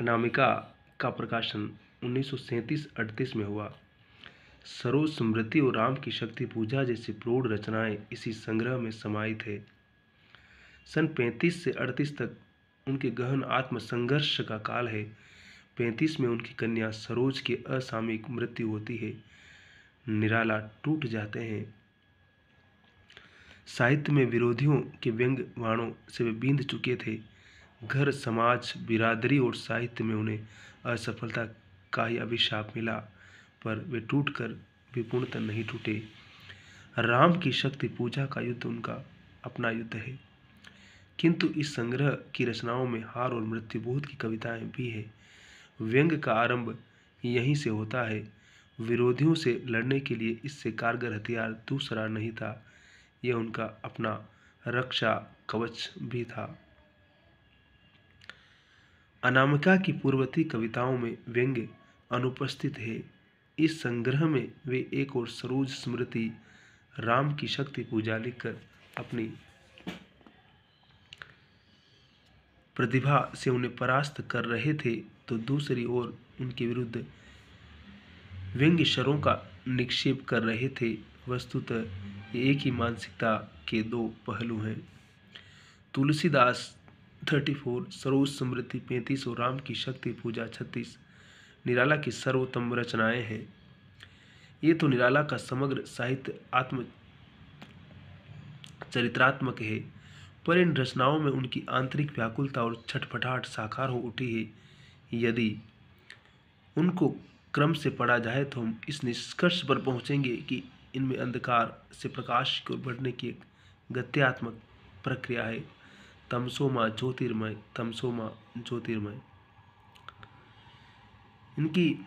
अनामिका का प्रकाशन 1937-38 में हुआ। सरोज स्मृति और राम की शक्ति पूजा जैसी प्रौढ़ रचनाएं इसी संग्रह में समाहित है। सन 35 से 38 तक उनके गहन आत्म संघर्ष का काल है। 35 में उनकी कन्या सरोज की असामयिक मृत्यु होती है। निराला टूट जाते हैं। साहित्य में विरोधियों के व्यंग्य बाणों से वे बींध चुके थे। घर, समाज, बिरादरी और साहित्य में उन्हें असफलता का ही अभिशाप मिला, पर वे टूटकर भी पूर्णतः नहीं टूटे। राम की शक्ति पूजा का युद्ध उनका अपना युद्ध है, किंतु इस संग्रह की रचनाओं में हार और मृत्युबोध की कविताएं भी है। व्यंग्य का आरंभ यहीं से होता है। विरोधियों से लड़ने के लिए इससे कारगर हथियार दूसरा नहीं था। यह उनका अपना रक्षा कवच भी था। अनामिका की पूर्ववर्ती कविताओं में व्यंग्य अनुपस्थित है। इस संग्रह में वे एक और सरोज स्मृति, राम की शक्ति पूजा लिखकर अपनी प्रतिभा से उन्हें परास्त कर रहे थे, तो दूसरी ओर उनके विरुद्ध व्यंग्य शरों का निक्षेप कर रहे थे। वस्तुतः ये एक ही मानसिकता के दो पहलू हैं। तुलसीदास 34, सरोज स्मृति 35 और राम की शक्ति पूजा 36 निराला की सर्वोत्तम रचनाएं हैं। ये तो निराला का समग्र साहित्य आत्म चरित्रात्मक है, पर इन रचनाओं में उनकी आंतरिक व्याकुलता और छटपटाहट साकार हो उठी है। यदि उनको क्रम से पढ़ा जाए तो हम इस निष्कर्ष पर पहुंचेंगे कि इनमें अंधकार से प्रकाश की ओर बढ़ने की एक गत्यात्मक प्रक्रिया है। तमसोमा ज्योतिर्मय, तमसोमा ज्योतिर्मय। इनकी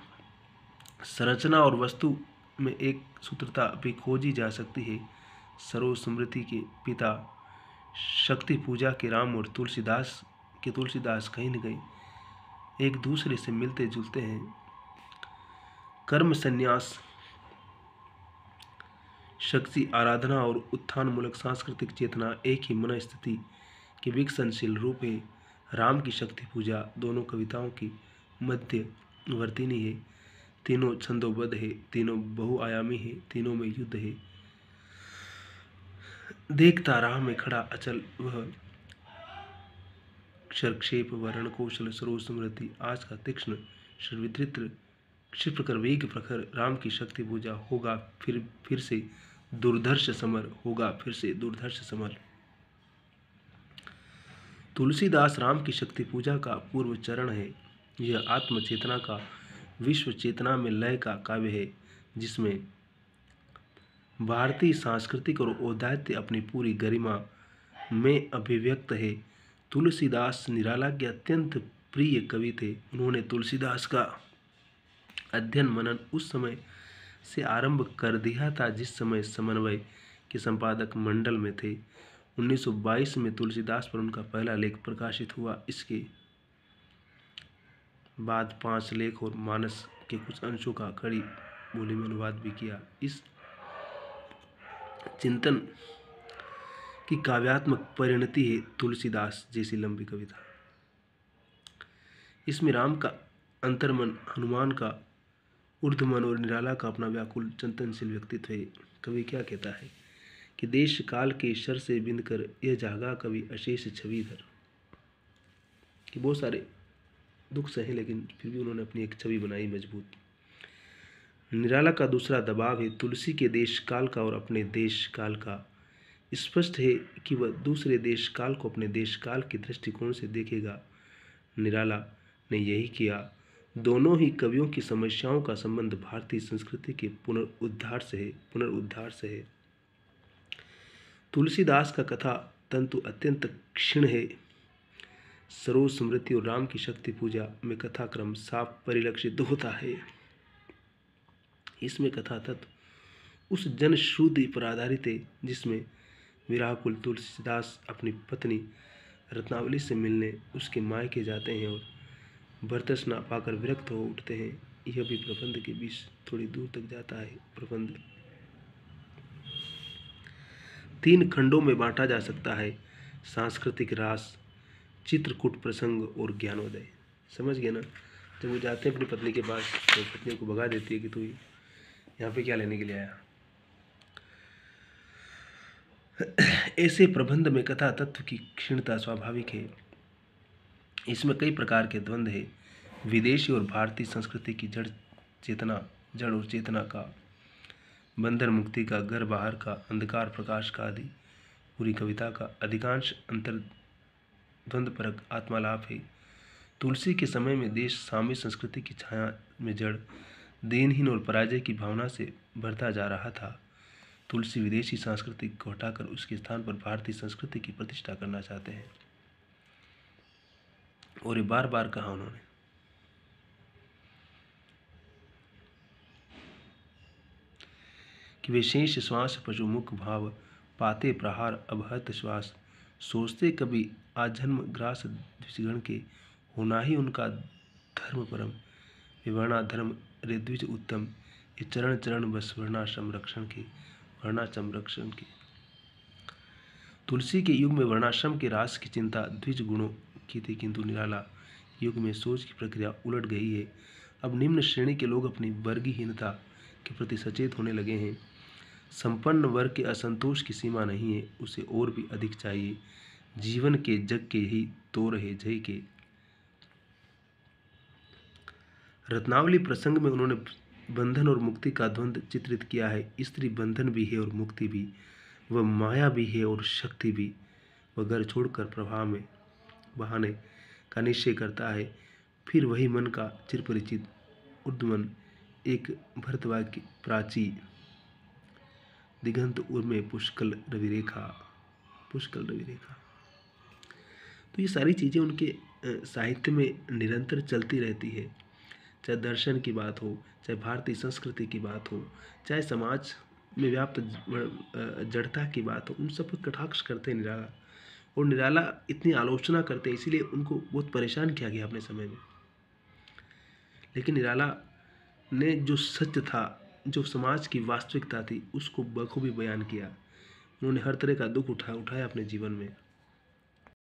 संरचना और वस्तु में एक सूत्रता भी खोजी जा सकती है। सरोज स्मृति के पिता शक्ति पूजा के राम और तुलसीदास कहीं न कहीं एक दूसरे से मिलते जुलते हैं। कर्म संन्यास, शक्ति आराधना और उत्थानमूलक सांस्कृतिक चेतना एक ही मन स्थिति के विकसनशील रूप है। राम की शक्ति पूजा दोनों कविताओं की मध्यवर्तिनी है। तीनों छंदोबद्ध है, तीनों बहुआयामी है, तीनों में युद्ध है। देखता राह में खड़ा अचल वह क्षरक्षेप वर्ण कौशल सरोज स्मृति आज का तीक्ष्ण श्रवित्र क्षिप्रकर वेग प्रखर राम की शक्ति पूजा होगा फिर से दुर्धर्ष समर, होगा फिर से दुर्धर्ष समर। तुलसीदास राम की शक्ति पूजा का पूर्व चरण है। यह आत्म चेतना का विश्व चेतना में लय का काव्य है, जिसमें भारतीय सांस्कृतिक और औदात्य अपनी पूरी गरिमा में अभिव्यक्त है। तुलसीदास निराला के अत्यंत प्रिय कवि थे। उन्होंने तुलसीदास का अध्ययन मनन उस समय से आरंभ कर दिया था जिस समय समन्वय के संपादक मंडल में थे। 1922 में तुलसीदास पर उनका पहला लेख प्रकाशित हुआ। इसके बाद 5 लेख और मानस के कुछ अंशों का खड़ी बोली में अनुवाद भी किया। इस चिंतन की काव्यात्मक परिणति है तुलसीदास जैसी लंबी कविता। इसमें राम का अंतर्मन, हनुमान का ऊर्ध्वमन और निराला का अपना व्याकुल चिंतनशील व्यक्तित्व है। कवि क्या कहता है कि देश काल के शर से बिंद कर यह जागा कवि अशेष छवि धर। कि बहुत सारे दुख सहे लेकिन फिर भी उन्होंने अपनी एक छवि बनाई मजबूत। निराला का दूसरा दबाव है तुलसी के देश काल का और अपने देश काल का। स्पष्ट है कि वह दूसरे देश काल को अपने देश काल के दृष्टिकोण से देखेगा। निराला ने यही किया। दोनों ही कवियों की समस्याओं का संबंध भारतीय संस्कृति के पुनरुद्धार से है। तुलसीदास का कथा तंतु अत्यंत क्षीण है। सरोज स्मृति और राम की शक्ति पूजा में कथाक्रम साफ परिलक्षित होता है। इसमें कथा तत्व उस जनश्रुति पर आधारित है जिसमें विराकुल तुलसीदास अपनी पत्नी रत्नावली से मिलने उसके मायके जाते हैं और भर्तृष्णा पाकर विरक्त हो उठते हैं। यह भी प्रबंध के बीच थोड़ी दूर तक जाता है। प्रबंध 3 खंडों में बांटा जा सकता है: सांस्कृतिक रास, चित्रकूट प्रसंग और ज्ञानोदय। समझ गए ना। जब वो जाते हैं अपनी पत्नी के पास तो पत्नी को भगा देती है कि तू यहाँ पे क्या लेने के लिए आया। ऐसे प्रबंध में कथा तत्व की क्षीणता स्वाभाविक है। इसमें कई प्रकार के द्वंद्व है। विदेशी और भारतीय संस्कृति की जड़ और चेतना का, बंधन मुक्ति का, घर बाहर का, अंधकार प्रकाश का आदि पूरी कविता का अधिकांश अंतर द्वंद्वपरक आत्मालाप है। तुलसी के समय में देश साम्य संस्कृति की छाया में जड़, दीनहीन और पराजय की भावना से भरता जा रहा था। तुलसी विदेशी संस्कृति को हटाकर उसके स्थान पर भारतीय संस्कृति की प्रतिष्ठा करना चाहते हैं। और ये बार बार कहा उन्होंने। कि वे शेष श्वास पशुमुख भाव पाते प्रहार अबहत श्वास, सोचते कभी आजन्म ग्रास द्विजगण के, होना ही उनका धर्म परम, विवर्णा धर्म रे द्विज उत्तम, ये चरण चरण बस वर्णाश्रम रक्षण के, वर्णाश्रम रक्षण के। तुलसी के युग में वर्णाश्रम के रास की चिंता द्विज गुणों की थी, किंतु निराला युग में सोच की प्रक्रिया उलट गई है। अब निम्न श्रेणी के लोग अपनी वर्गहीनता के प्रति सचेत होने लगे हैं। संपन्न वर्ग के असंतोष की सीमा नहीं है, उसे और भी अधिक चाहिए। जीवन के जग के ही तो रहे जय के। रत्नावली प्रसंग में उन्होंने बंधन और मुक्ति का द्वंद्व चित्रित किया है। स्त्री बंधन भी है और मुक्ति भी, वह माया भी है और शक्ति भी। वह घर छोड़कर प्रवाह में बहाने का निश्चय करता है, फिर वही मन का चिरपरिचित उद्मन एक भरतवाक्य प्राची दिगंत उर्मे पुष्कल रविरेखा, पुष्कल रविरेखा। तो ये सारी चीज़ें उनके साहित्य में निरंतर चलती रहती है। चाहे दर्शन की बात हो, चाहे भारतीय संस्कृति की बात हो, चाहे समाज में व्याप्त जड़ता की बात हो, उन सब पर कटाक्ष करते हैं निराला। और निराला इतनी आलोचना करते हैं, इसीलिए उनको बहुत परेशान किया गया अपने समय में। लेकिन निराला ने जो सत्य था, जो समाज की वास्तविकता थी, उसको बखूबी बयान किया। उन्होंने हर तरह का दुख उठाया अपने जीवन में।